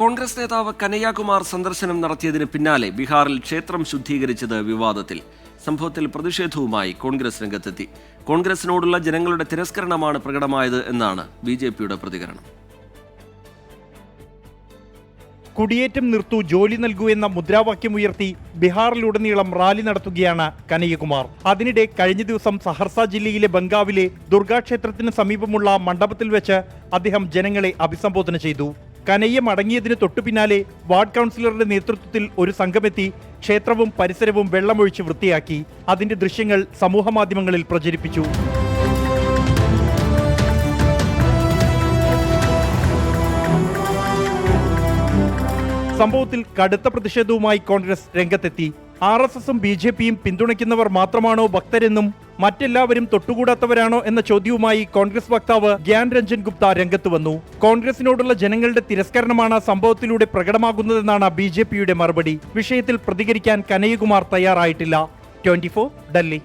കോൺഗ്രസ് നേതാവ് കനയ്യകുമാർ സന്ദർശനം നടത്തിയതിന് പിന്നാലെ ബീഹാറിൽ ക്ഷേത്രം ശുദ്ധീകരിച്ചത് വിവാദത്തിൽ. സംഭവത്തിൽ പ്രതിഷേധവുമായി കോൺഗ്രസ് രംഗത്തെത്തി. കോൺഗ്രസിനോടുള്ള ജനങ്ങളുടെ തിരസ്കരണമാണ് പ്രകടമായത് എന്നാണ് ബിജെപിയുടെ പ്രതികരണം. കുടിയേറ്റം നിർത്തൂ, ജോലി നൽകൂ എന്ന മുദ്രാവാക്യമുയർത്തി ബീഹാറിലുടനീളം റാലി നടത്തുകയാണ് കനയ്യകുമാർ. അതിനിടെ കഴിഞ്ഞ ദിവസം സഹർസ ജില്ലയിലെ ബംഗാവിലെ ദുർഗാക്ഷേത്രത്തിന് സമീപമുള്ള മണ്ഡപത്തിൽ വെച്ച് അദ്ദേഹം ജനങ്ങളെ അഭിസംബോധന ചെയ്തു. കനയ്യ മടങ്ങിയതിന് തൊട്ടുപിന്നാലെ വാർഡ് കൗൺസിലറുടെ നേതൃത്വത്തിൽ ഒരു സംഘമെത്തി ക്ഷേത്രവും പരിസരവും വെള്ളമൊഴിച്ച് വൃത്തിയാക്കി. അതിന്റെ ദൃശ്യങ്ങൾ സമൂഹമാധ്യമങ്ങളിൽ പ്രചരിപ്പിച്ചു. സംഭവത്തിൽ കടുത്ത പ്രതിഷേധവുമായി കോൺഗ്രസ് രംഗത്തെത്തി. RSSും BJPയും പിന്തുണയ്ക്കുന്നവർ മാത്രമാണോ ഭക്തരെന്നും മറ്റെല്ലാവരും തൊട്ടുകൂടാത്തവരാണോ എന്ന ചോദ്യവുമായി കോൺഗ്രസ് വക്താവ് ഗ്യാൻ രഞ്ജൻ ഗുപ്ത രംഗത്ത് വന്നു. കോൺഗ്രസിനോടുള്ള ജനങ്ങളുടെ തിരസ്കരണമാണ് സംഭവത്തിലൂടെ പ്രകടമാകുന്നതെന്നാണ് BJPയുടെ മറുപടി. വിഷയത്തിൽ പ്രതികരിക്കാൻ കനയ്യകുമാർ തയ്യാറായിട്ടില്ല. 24 ഡൽഹി.